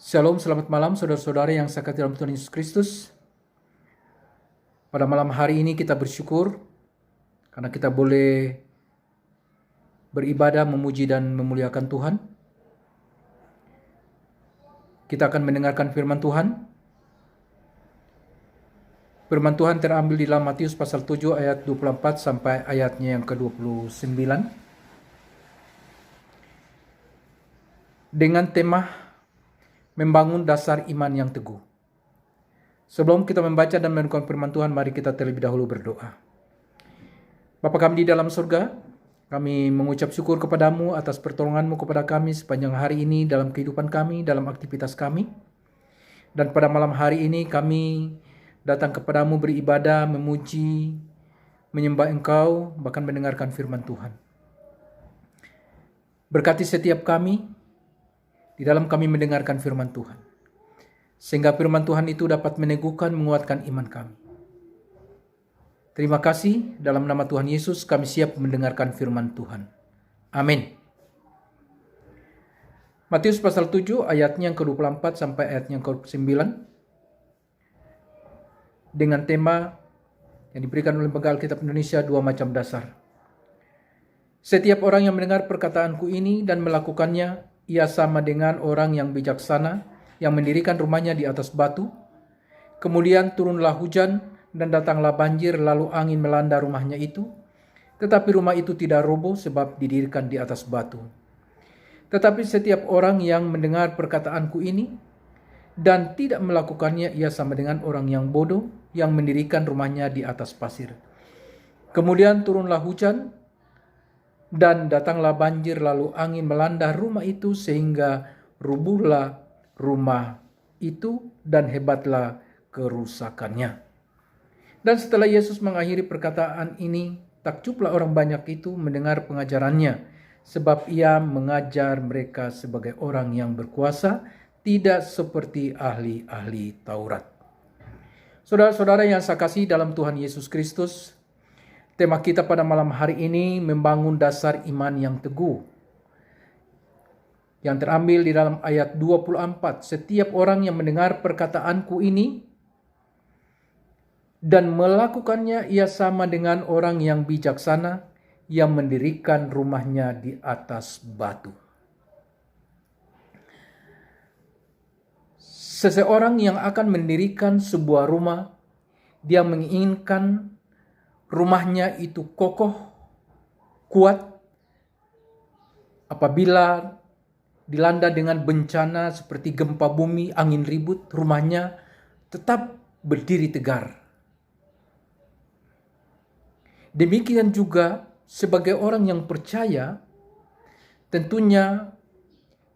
Shalom, selamat malam saudara-saudara yang saya kasih dalam Tuhan Yesus Kristus. Pada malam hari ini kita bersyukur karena kita boleh beribadah, memuji dan memuliakan Tuhan. Kita akan mendengarkan firman Tuhan. Firman Tuhan terambil di dalam Matius pasal 7 ayat 24 sampai ayatnya yang ke-29. Dengan tema membangun dasar iman yang teguh. Sebelum kita membaca dan merenungkan firman Tuhan, mari kita terlebih dahulu berdoa. Bapa kami di dalam surga, kami mengucap syukur kepadamu atas pertolonganmu kepada kami sepanjang hari ini dalam kehidupan kami, dalam aktivitas kami. Dan pada malam hari ini kami datang kepadamu beribadah, memuji, menyembah Engkau, bahkan mendengarkan firman Tuhan. Berkati setiap kami di dalam kami mendengarkan firman Tuhan, sehingga firman Tuhan itu dapat meneguhkan, menguatkan iman kami. Terima kasih, dalam nama Tuhan Yesus kami siap mendengarkan firman Tuhan. Amin. Matius pasal 7 ayatnya yang ke-24 sampai ayatnya yang ke-9 dengan tema yang diberikan oleh Lembaga Alkitab Indonesia, dua macam dasar. Setiap orang yang mendengar perkataanku ini dan melakukannya, ia sama dengan orang yang bijaksana yang mendirikan rumahnya di atas batu. Kemudian turunlah hujan dan datanglah banjir, lalu angin melanda rumahnya itu. Tetapi rumah itu tidak roboh sebab didirikan di atas batu. Tetapi setiap orang yang mendengar perkataanku ini dan tidak melakukannya, ia sama dengan orang yang bodoh yang mendirikan rumahnya di atas pasir. Kemudian turunlah hujan dan datanglah banjir, lalu angin melanda rumah itu sehingga rubuhlah rumah itu dan hebatlah kerusakannya. Dan setelah Yesus mengakhiri perkataan ini, takjublah orang banyak itu mendengar pengajarannya, sebab ia mengajar mereka sebagai orang yang berkuasa, tidak seperti ahli-ahli Taurat. Saudara-saudara yang saya kasih dalam Tuhan Yesus Kristus, tema kita pada malam hari ini membangun dasar iman yang teguh. Yang terambil di dalam ayat 24. Setiap orang yang mendengar perkataanku ini dan melakukannya, ia sama dengan orang yang bijaksana yang mendirikan rumahnya di atas batu. Seseorang yang akan mendirikan sebuah rumah, dia menginginkan rumahnya itu kokoh, kuat. Apabila dilanda dengan bencana seperti gempa bumi, angin ribut, rumahnya tetap berdiri tegar. Demikian juga sebagai orang yang percaya, tentunya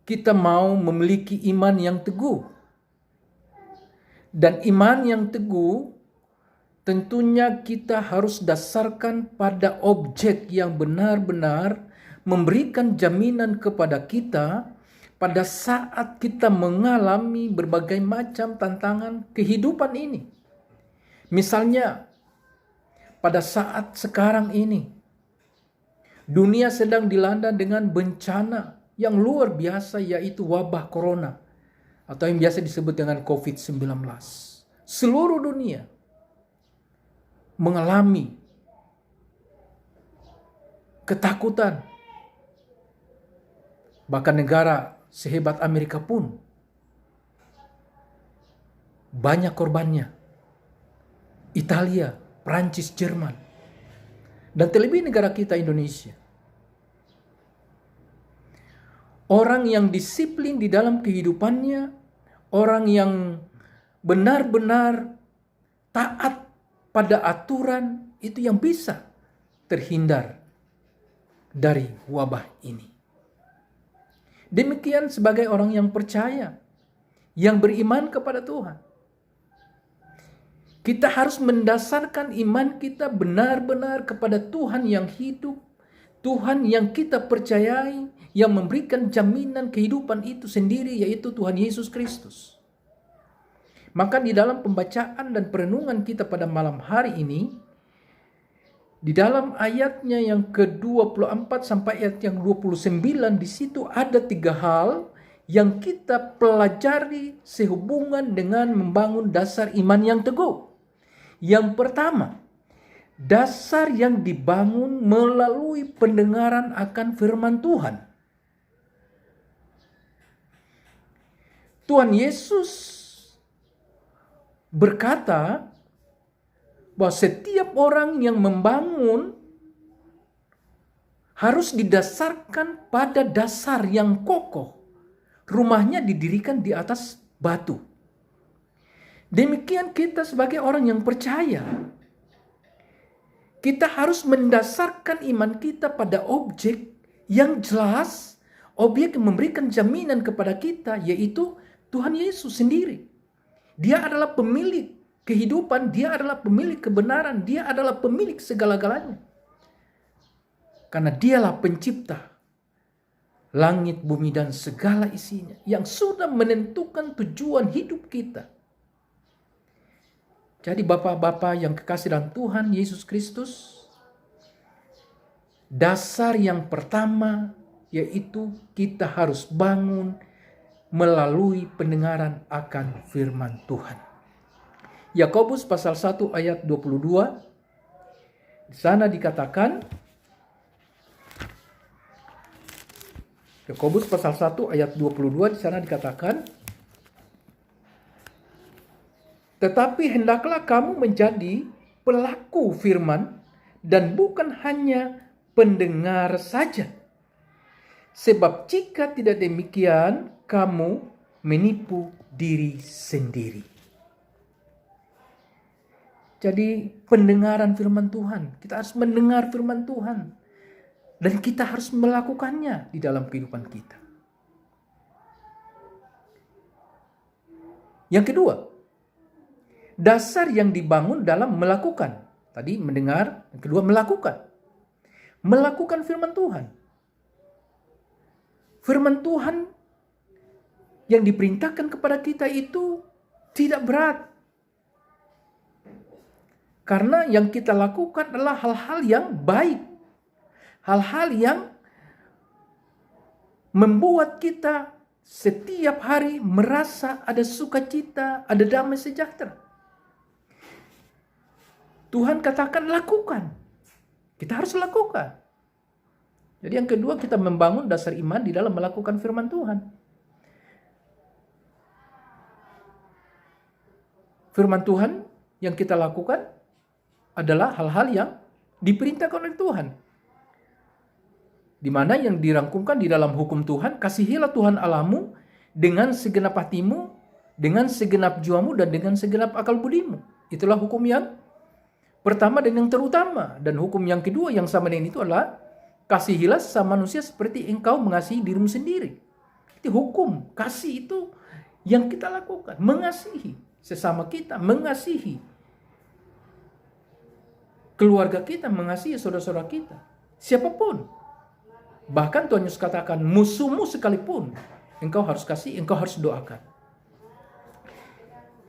kita mau memiliki iman yang teguh. Dan iman yang teguh tentunya kita harus dasarkan pada objek yang benar-benar memberikan jaminan kepada kita pada saat kita mengalami berbagai macam tantangan kehidupan ini. Misalnya, pada saat sekarang ini, dunia sedang dilanda dengan bencana yang luar biasa, yaitu wabah corona, atau yang biasa disebut dengan COVID-19. Seluruh dunia mengalami ketakutan. Bahkan negara sehebat Amerika pun banyak korbannya. Italia, Prancis, Jerman, dan terlebih negara kita Indonesia. Orang yang disiplin di dalam kehidupannya, orang yang benar-benar taat pada aturan, itu yang bisa terhindar dari wabah ini. Demikian sebagai orang yang percaya, yang beriman kepada Tuhan. Kita harus mendasarkan iman kita benar-benar kepada Tuhan yang hidup, Tuhan yang kita percayai, yang memberikan jaminan kehidupan itu sendiri, yaitu Tuhan Yesus Kristus. Maka di dalam pembacaan dan perenungan kita pada malam hari ini, di dalam ayatnya yang ke-24 sampai ayat yang 29, di situ ada 3 hal yang kita pelajari sehubungan dengan membangun dasar iman yang teguh. Yang pertama, dasar yang dibangun melalui pendengaran akan firman Tuhan. Tuhan Yesus berkata bahwa setiap orang yang membangun harus didasarkan pada dasar yang kokoh. Rumahnya didirikan di atas batu. Demikian kita sebagai orang yang percaya. Kita harus mendasarkan iman kita pada objek yang jelas, objek yang memberikan jaminan kepada kita, yaitu Tuhan Yesus sendiri. Dia adalah pemilik kehidupan, dia adalah pemilik kebenaran, dia adalah pemilik segala-galanya. Karena dialah pencipta langit, bumi, dan segala isinya, yang sudah menentukan tujuan hidup kita. Jadi Bapak-bapak yang kekasih dalam Tuhan Yesus Kristus, dasar yang pertama yaitu kita harus bangun melalui pendengaran akan firman Tuhan. Yakobus pasal 1 ayat 22, di sana dikatakan, Yakobus pasal 1 ayat 22 di sana dikatakan, tetapi hendaklah kamu menjadi pelaku firman dan bukan hanya pendengar saja. Sebab jika tidak demikian, kamu menipu diri sendiri. Jadi pendengaran firman Tuhan, kita harus mendengar firman Tuhan. Dan kita harus melakukannya di dalam kehidupan kita. Yang kedua, dasar yang dibangun dalam melakukan. Tadi mendengar, yang kedua melakukan. Melakukan firman Tuhan. Firman Tuhan yang diperintahkan kepada kita itu tidak berat. Karena yang kita lakukan adalah hal-hal yang baik. Hal-hal yang membuat kita setiap hari merasa ada sukacita, ada damai sejahtera. Tuhan katakan lakukan. Kita harus lakukan. Jadi yang kedua, kita membangun dasar iman di dalam melakukan firman Tuhan. Firman Tuhan yang kita lakukan adalah hal-hal yang diperintahkan oleh Tuhan. Di mana yang dirangkumkan di dalam hukum Tuhan, kasihilah Tuhan Allahmu dengan segenap hatimu, dengan segenap jiwamu, dan dengan segenap akal budimu. Itulah hukum yang pertama dan yang terutama. Dan hukum yang kedua yang sama dengan itu adalah kasihilah sesama manusia seperti engkau mengasihi dirimu sendiri. Itu hukum, kasih itu yang kita lakukan. Mengasihi sesama kita, mengasihi keluarga kita, mengasihi saudara-saudara kita. Siapapun. Bahkan Tuhan Yesus katakan, musuhmu sekalipun engkau harus kasih, engkau harus doakan.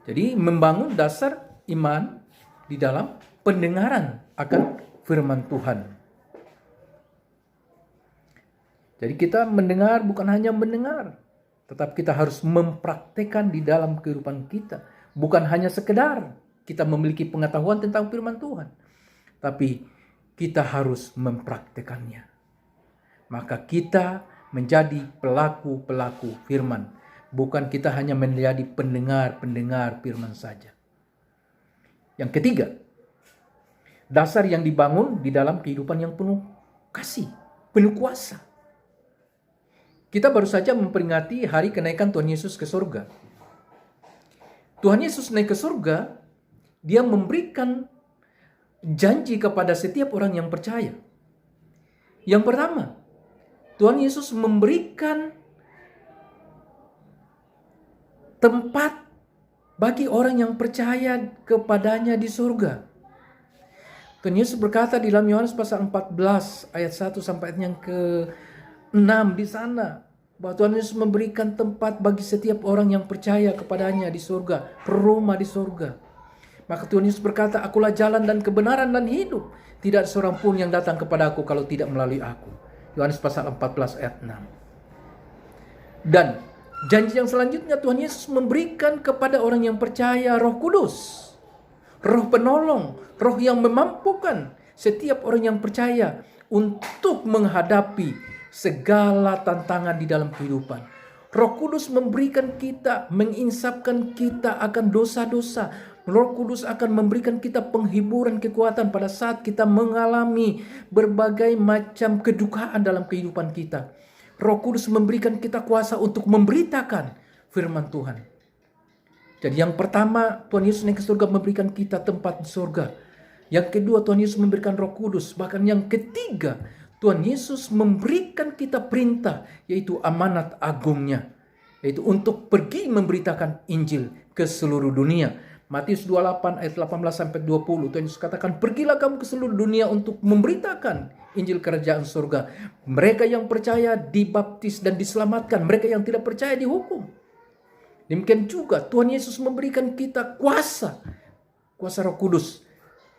Jadi membangun dasar iman di dalam pendengaran akan firman Tuhan. Jadi kita mendengar bukan hanya mendengar, tetapi kita harus mempraktekkan di dalam kehidupan kita. Bukan hanya sekedar kita memiliki pengetahuan tentang firman Tuhan, tapi kita harus mempraktekannya. Maka kita menjadi pelaku-pelaku firman. Bukan kita hanya menjadi pendengar-pendengar firman saja. Yang ketiga, dasar yang dibangun di dalam kehidupan yang penuh kasih, penuh kuasa. Kita baru saja memperingati hari kenaikan Tuhan Yesus ke surga. Tuhan Yesus naik ke surga, dia memberikan janji kepada setiap orang yang percaya. Yang pertama, Tuhan Yesus memberikan tempat bagi orang yang percaya kepadanya di surga. Tuhan Yesus berkata di dalam Yohanes pasal 14 ayat 1 sampai ayat yang ke-6 di sana, bahwa Tuhan Yesus memberikan tempat bagi setiap orang yang percaya kepadanya di surga, rumah di surga. Maka Tuhan Yesus berkata, akulah jalan dan kebenaran dan hidup. Tidak ada seorang pun yang datang kepada aku kalau tidak melalui aku. Yohanes pasal 14 ayat 6. Dan Janji yang selanjutnya Tuhan Yesus memberikan kepada orang yang percaya Roh Kudus. Roh penolong, roh yang memampukan setiap orang yang percaya untuk menghadapi segala tantangan di dalam kehidupan. Roh Kudus memberikan kita, menginsapkan kita akan dosa-dosa. Roh Kudus akan memberikan kita penghiburan, kekuatan pada saat kita mengalami berbagai macam kedukaan dalam kehidupan kita. Roh Kudus memberikan kita kuasa untuk memberitakan firman Tuhan. Jadi yang pertama, Tuhan Yesus naik ke surga memberikan kita tempat di surga. Yang kedua, Tuhan Yesus memberikan Roh Kudus. Bahkan yang ketiga, Tuhan Yesus memberikan kita perintah, yaitu amanat agungnya, yaitu untuk pergi memberitakan Injil ke seluruh dunia. Matius 28 ayat 18-20, Tuhan Yesus katakan, pergilah kamu ke seluruh dunia untuk memberitakan Injil kerajaan surga. Mereka yang percaya dibaptis dan diselamatkan, mereka yang tidak percaya dihukum. Demikian juga Tuhan Yesus memberikan kita kuasa Roh Kudus.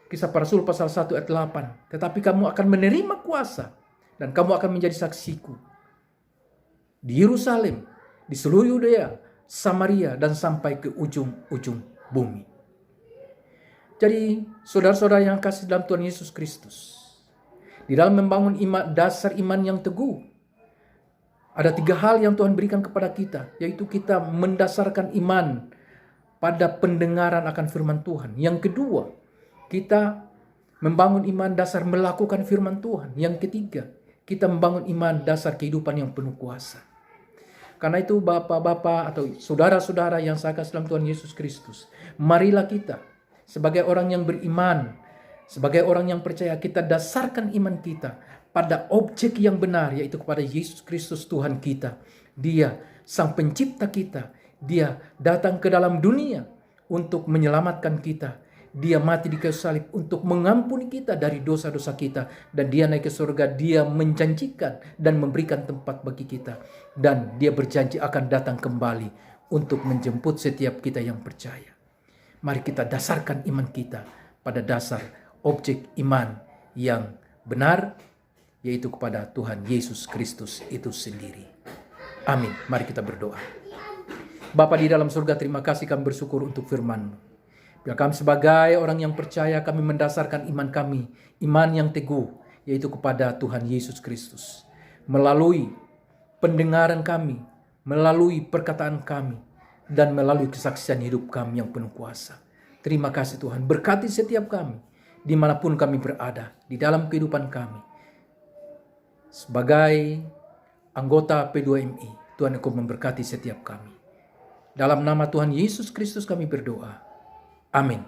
Kisah Para Rasul pasal 1 ayat 8. Tetapi kamu akan menerima kuasa dan kamu akan menjadi saksiku di Yerusalem, di seluruh Yudea, Samaria, dan sampai ke ujung-ujung bumi. Jadi saudara-saudara yang kasih dalam Tuhan Yesus Kristus, di dalam membangun dasar iman yang teguh, ada 3 hal yang Tuhan berikan kepada kita, yaitu kita mendasarkan iman pada pendengaran akan firman Tuhan. Yang kedua, kita membangun iman dasar melakukan firman Tuhan. Yang ketiga, kita membangun iman dasar kehidupan yang penuh kuasa. Karena itu bapak-bapak atau saudara-saudara yang saya kasih dalam Tuhan Yesus Kristus, marilah kita sebagai orang yang beriman, sebagai orang yang percaya, kita dasarkan iman kita pada objek yang benar, yaitu kepada Yesus Kristus Tuhan kita. Dia Sang Pencipta kita. Dia datang ke dalam dunia untuk menyelamatkan kita. Dia mati di kayu salib untuk mengampuni kita dari dosa-dosa kita. Dan dia naik ke surga. Dia menjanjikan dan memberikan tempat bagi kita. Dan dia berjanji akan datang kembali untuk menjemput setiap kita yang percaya. Mari kita dasarkan iman kita pada dasar objek iman yang benar, yaitu kepada Tuhan Yesus Kristus itu sendiri. Amin. Mari kita berdoa. Bapa di dalam surga, terima kasih, kami bersyukur untuk firman-Mu. Biar kami sebagai orang yang percaya, kami mendasarkan iman kami, iman yang teguh, yaitu kepada Tuhan Yesus Kristus. Melalui pendengaran kami, melalui perkataan kami, dan melalui kesaksian hidup kami yang penuh kuasa. Terima kasih Tuhan, berkati setiap kami, dimanapun kami berada, di dalam kehidupan kami. Sebagai anggota P2MI, Tuhan Engkau memberkati setiap kami. Dalam nama Tuhan Yesus Kristus kami berdoa. Amin.